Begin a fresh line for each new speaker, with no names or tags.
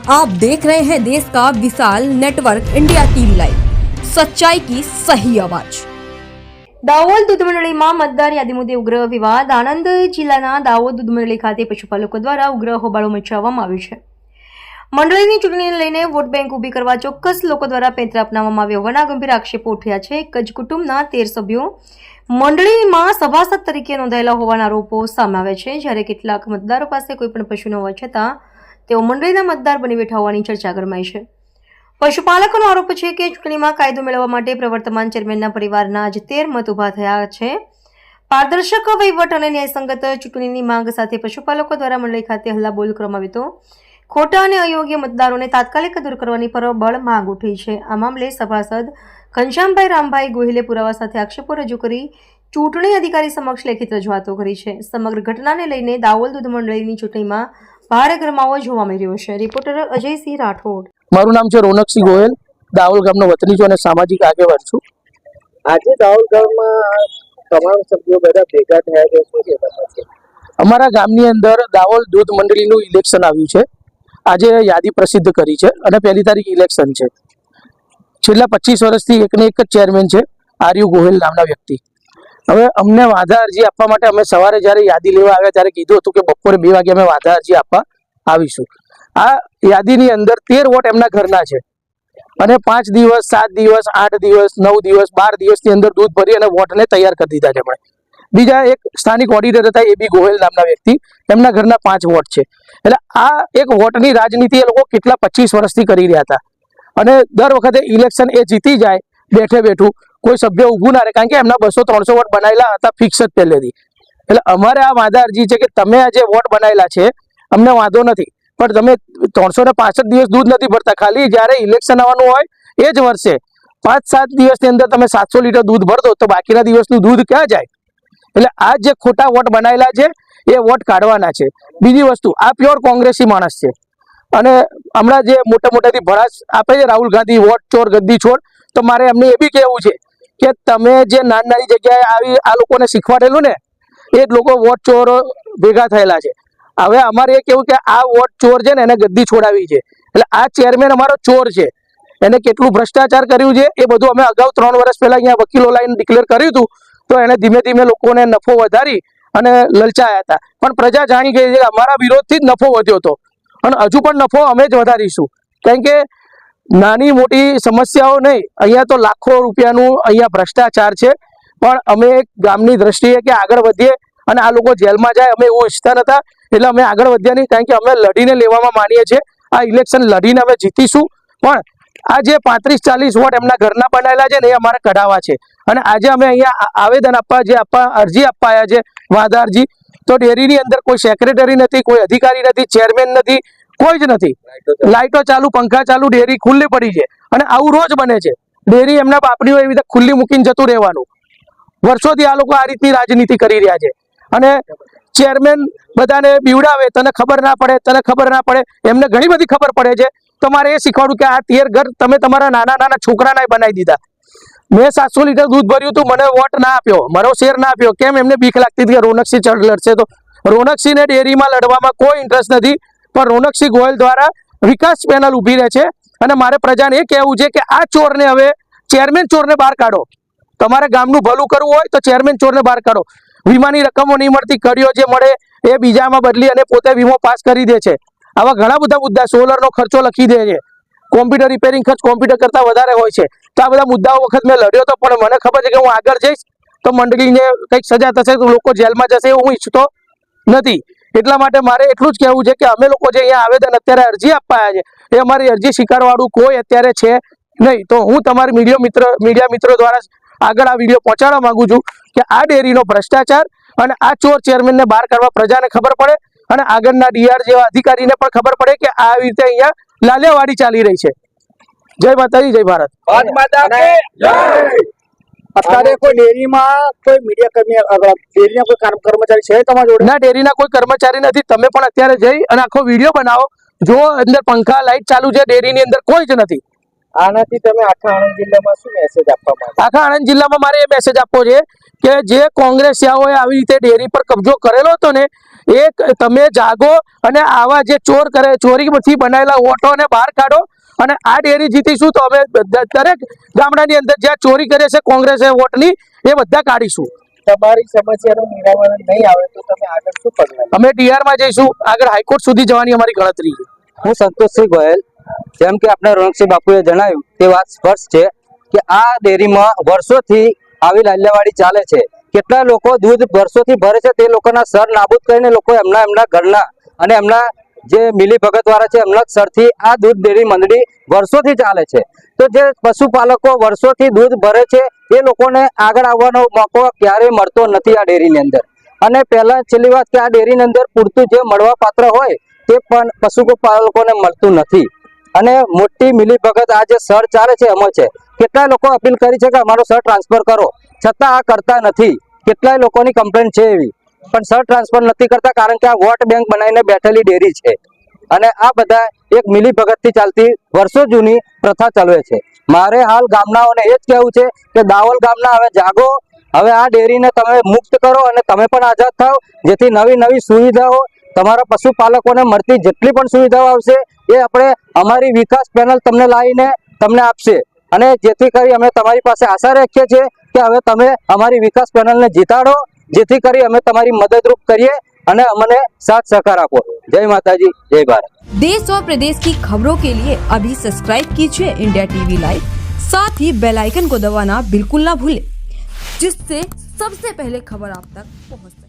आप देख रहे हैं देश का विशाल नेटवर्क इंडिया टीवी लाइव, सच्चाई की सही आवाज।
દાહોદ દૂધ મંડળીમાં મતદાર યાદી મુદ્દે ઉગ્ર વિવાદ। આણંદ જિલ્લાના દાહોદ દૂધ મંડળી ખાતે પશુપાલકો દ્વારા ઉગ્ર હોબાળો મચાવવામાં આવ્યો છે। મંડળીની ચૂંટણીને લઈને વોટ બેંક ઊભી કરવા ચોક્કસ લોકો દ્વારા પેંતરા અપનાવવામાં આવ્યા હોવાના ગંભીર આક્ષેપો ઉઠ્યા છે। એક જ કુટુંબના 13 સભ્યો મંડળીમાં સભાસદ તરીકે નોંધાયેલા હોવાના આરોપો સામે આવ્યા છે, જ્યારે કેટલાક મતદારો પાસે કોઈ પણ પશુ ન હોવા છતાં તેઓ મંડળીના મતદાર બની બેઠા હોવાની ચર્ચા ગરમાઈ છે। પશુપાલકોનો આરોપ છે કે ચૂંટણીમાં કાયદો મેળવવા માટે પ્રવર્તમાન ચેરમેનના પરિવારના જ 13 મત ઊભા થયા છે। પારદર્શક વહીવટ અને ન્યાયસંગત ચૂંટણીની માંગ સાથે પશુપાલકો દ્વારા મંડળી ખાતે હલ્લાબોલ કરવામાં આવ્યો હતો। ખોટા અને અયોગ્ય મતદારોને તાત્કાલિક દૂર કરવાની પ્રબળ માંગ ઉઠી છે। આ મામલે સભાસદ ઘનશ્યામભાઈ રામભાઈ ગોહિલે પુરાવા સાથે આક્ષેપો રજૂ કરી ચૂંટણી અધિકારી સમક્ષ લેખિત રજૂઆતો કરી છે। સમગ્ર ઘટનાને લઈને દાહોદ દૂધ મંડળીની ચૂંટણીમાં ભારે ગરમાવો જોવા મળી રહ્યો છે। રિપોર્ટર અજયસિંહ રાઠોડ।
મારું નામ છે રોનકસિંહ ગોયલ, દાહોદ ગામનો વતની છું અને સામાજિક આગેવાન છું।
આજે દાહોદ ગામમાં તમામ સભ્યો બધા ભેગા થયા છે, શું છે?
અમારા ગામની અંદર દાહોદ દૂધ મંડળીનું ઇલેક્શન આવ્યું છે। આજે યાદી પ્રસિદ્ધ કરી છે અને 1 તારીખ ઇલેક્શન છે। છેલ્લા 25 વર્ષથી એકને એક જ ચેરમેન છે, આર્યુ ગોહિલ નામના વ્યક્તિ। હવે અમને વાંધા અરજી આપવા માટે અમે સવારે જ્યારે યાદી લેવા આવ્યા ત્યારે કીધું હતું કે બપોરે 2 વાગે અમે વાંધા અરજી આપવા આવીશું। આ યાદીની અંદર 13 વોટ એમના ઘરના છે અને 5 દિવસ 7 દિવસ 8 દિવસ 9 દિવસ 12 દિવસની અંદર દૂધ ભરી અને વોટને તૈયાર કરી દીધા છે। એમણે બીજા એક સ્થાનિક ઓડિટર હતા એબી ગોહિલ નામના વ્યક્તિ, એમના ઘરના 5 વોટ છે। એટલે આ એક વોટની રાજનીતિ એ લોકો કેટલા 25 વર્ષથી કરી રહ્યા હતા અને દર વખતે ઇલેક્શન એ જીતી જાય બેઠે બેઠું કોઈ સભ્ય ઊભું ના રહે, કારણ કે એમના 200-300 વોટ બનાવેલા હતા ફિક્સ જ પહેલેથી। એટલે અમારે આ વાંધા અરજી છે કે તમે આ જે વોટ બનાવેલા છે અમને વાંધો નથી, પણ તમે 365 દિવસ દૂધ નથી ભરતા, ખાલી જ્યારે ઇલેક્શન આવવાનું હોય એ જ વર્ષે 5-7 દિવસની અંદર તમે 700 લીટર દૂધ ભર દો તો બાકીના દિવસનું દૂધ ક્યાં જાય? એટલે આ જે ખોટા વોટ બનાવેલા છે એ વોટ કાઢવાના છે। બીજી વસ્તુ, આ પ્યોર કોંગ્રેસી માણસ છે અને હમણાં જે મોટા મોટાથી ભડાસ આપે છે રાહુલ ગાંધી, વોટ ચોર ગદ્દી છોડ, તો મારે એમને એ બી કહેવું છે કે તમે જે નાની જગ્યાએ આવી આ લોકોને શીખવાડેલું ને એ જ લોકો વોટ ચોર ભેગા થયેલા છે। હવે અમારે એ કેવું કે આ વોટ ચોર છે ને એને ગદ્દી છોડાવી છે। એટલે આ ચેરમેન અમારો ચોર છે, એને કેટલું ભ્રષ્ટાચાર કર્યું છે એ બધું અમે અગાઉ 3 વર્ષ પહેલા અહીંયા વકીલો લાઈન ડિક્લેર કર્યું હતું, તો એને ધીમે ધીમે લોકોને નફો વધારી અને લલચાયા હતા, પણ પ્રજા જાણી ગઈ છે કે અમારા વિરોધથી જ નફો વધ્યો હતો અને હજુ પણ નફો અમે જ વધારીશું। કારણ કે નાની મોટી સમસ્યાઓ નહીં, અહીંયા તો લાખો રૂપિયાનું અહીંયા ભ્રષ્ટાચાર છે, પણ અમે ગામની દ્રષ્ટિએ કે આગળ વધીએ અને આ લોકો જેલમાં જાય અમે એવું ઈચ્છતા નતા, એટલે અમે આગળ વધ્યા નહીં, કારણ કે અમે લડીને લેવામાં માનીએ છીએ। આ ઇલેક્શન લડીને અમે જીતીશું, પણ આ જે 35-40 વોટ એમના ઘરના બનાવેલા છે ને એ અમારે કઢાવવા છે। અને આજે અમે અહીંયા આવેદન આપવા અરજી આપવા આવ્યા છે, વાંધા અરજી, તો ડેરીની અંદર કોઈ સેક્રેટરી નથી, કોઈ અધિકારી નથી, ચેરમેન નથી, કોઈ જ નથી, લાઇટો ચાલુ, પંખા ચાલુ, ડેરી ખુલ્લી પડી છે અને આવું રોજ બને છે। ડેરી એમના બાપની હોય એવી રીતે ખુલ્લી મૂકીને જતું રહેવાનું। વર્ષોથી આ લોકો આ રીતની રાજનીતિ કરી રહ્યા છે અને ચેરમેન બધાને બીવડાવે, તને ખબર ના પડે, તને ખબર ના પડે, એમને ઘણી બધી ખબર પડે છે। તો મારે એ શીખવાડું કે આ 13 ઘર તમે તમારા નાના છોકરાના બનાવી દીધા। મેં 700 લીટર દૂધ ભર્યું હતું, મને વોટ ના આપ્યો, મારો શેર ના આપ્યો, કેમ? એમને બીક લાગતી હતી કે રોનકસિંહ લડશે, તો રોનકસિંહને ડેરીમાં લડવામાં કોઈ ઇન્ટરેસ્ટ નથી, પણ રોનકસિંહ ગોયલ દ્વારા વિકાસ પેનલ ઊભી રહે છે અને મારે પ્રજાને એ કહેવું છે કે આ ચોરને હવે ચેરમેન ચોરને બહાર કાઢો। તમારે ગામનું ભલું કરવું હોય તો ચેરમેન ચોરને બહાર કાઢો। વીમાની રકમો નહીં મળતી, કડીઓ જે મળે એ બીજામાં બદલી અને પોતે વીમો પાસ કરી દે છે। આવા ઘણા બધા મુદ્દા, સોલરનો ખર્ચો લખી દે છે, કોમ્પ્યુટર રિપેરિંગ ખર્ચ કોમ્પ્યુટર કરતાં વધારે હોય છે। તો આ બધા મુદ્દાઓ વખત મેં લડ્યો હતો, પણ મને ખબર છે કે હું આગળ જઈશ તો મંડળીને કંઈક સજા થશે, તો લોકો જેલમાં જશે એવું હું ઈચ્છતો નથી। એટલા માટે મારે એટલું જ કહેવું છે કે અમે લોકો જે અહીંયા આવેદન અત્યારે અરજી આપવા આવ્યા છે એ અમારી અરજી સ્વીકારવાળું કોઈ અત્યારે છે નહીં। તો હું તમારી મીડિયા મિત્રો દ્વારા આગળ આ વિડીયો પહોંચાડવા માંગુ છું કે આ ડેરીનો ભ્રષ્ટાચાર અને આ ચોર ચેરમેનને બહાર કાઢવા પ્રજાને ખબર પડે અને આગળના ડીઆર જેવા અધિકારીને પણ ખબર પડે કે આવી રીતે અહીંયા લાલિયાવાડી ચાલી રહી છે। જય માતાજી, જય ભારત।
અત્યારે કોઈ ડેરીમાં કોઈ મીડિયા કર્મી, ડેરીના કોઈ કર્મચારી છે તમારા જોડે?
ના, ડેરીના કોઈ કર્મચારી નથી। તમે પણ અત્યારે જઈ અને આખો વિડીયો બનાવો, જો અંદર પંખા લાઈટ ચાલુ છે, ડેરીની અંદર કોઈ જ નથી।
આનાથી તમે આખા આણંદ જિલ્લામાં શું મેસેજ આપવા માંગો?
આખા આણંદ જિલ્લામાં મારે એ મેસેજ આપવો છે કે જે કોંગ્રેસિયાઓએ આવી રીતે ડેરી પર કબજો કરેલો હતો ને એક તમે જાગો અને આવા જે ચોર કરે ચોરીથી બનાવેલા વોટોને બહાર કાઢો અને આ ડેરી જીતીશું તો અમે દરેક ગામડાની અંદર જ્યાં ચોરી કરે છે કોંગ્રેસે વોટની એ બધા કાઢીશું.
તમારી સમસ્યાનું નિરાકરણ નહીં આવે તો તમે આગળ શું પગલાં
અમે ડીઆરમાં જઈશું, આગળ હાઈકોર્ટ સુધી જવાની અમારી ગણતરી છે.
હું સંતોષસિંહ ગોયલ, જેમ કે આપણે રોનકસિંહ બાપુએ જણાવ્યું તે વાત સ્પષ્ટ છે કે આ ડેરીમાં વર્ષોથી આવી લાલ્યાવાડી ચાલે છે. કેટલા લોકો દૂધ વર્ષોથી ભરે છે તે લોકોના સર નાબૂદ કરીને લોકો એમના ઘરના અને એમના જે મિલી ભગત વાળા છે એમના સરથી આ દૂધ ડેરી મંડળી વર્ષોથી ચાલે છે. તો જે પશુપાલકો વર્ષોથી દૂધ ભરે છે એ લોકોને આગળ આવવાનો મોકો ક્યારેય મળતો નથી આ ડેરીની અંદર. અને પહેલા છેલ્લી વાત કે આ ડેરીની અંદર પૂરતું જે મળવા પાત્ર હોય તે પણ પશુપાલકોને મળતું નથી. અને મોટી મિલી ભગત આ જે સર ચાલે છે એમાં છે. કેટલાય લોકો અપીલ કરી છે કે અમારો સર ટ્રાન્સફર કરો, છતાં આ કરતા નથી. કેટલાય લોકોની કમ્પ્લેન્ટ છે એવી, પણ સર ટ્રાન્સફર નથી કરતા કારણ કે આ વોટ બેંક બનાવીને બેઠેલી ડેરી છે. અને આ બધા એક મિલી ભગતથી ચાલતી વર્ષો જૂની પ્રથા ચલાવે છે. મારે હાલ ગામડાઓને એ જ કહેવું છે કે દાવલ ગામના હવે જાગો, હવે આ ડેરીને તમે મુક્ત કરો અને તમે પણ આઝાદ થાઓ, જેથી નવી નવી સુવિધાઓ તમારા પશુપાલકોને મળતી જેટલી પણ સુવિધાઓ આવશે એ આપણે અમારી વિકાસ પેનલ તમને લાવીને તમને આપશે. અને જેથી કરી અમે તમારી પાસે આશા રાખીએ છીએ કે હવે તમે અમારી વિકાસ પેનલને જીતાડો, જેથી કરી અમે તમારી મદદરૂપ કરીએ અને અમને साथ सहकार आपको। जय माता जी, जय भारत।
देश और प्रदेश की खबरों के लिए अभी सब्सक्राइब कीजिए इंडिया टीवी लाइव, साथ ही बेल आइकन को दबाना बिल्कुल ना भूलें, जिससे सबसे पहले खबर आप तक पहुंच सके।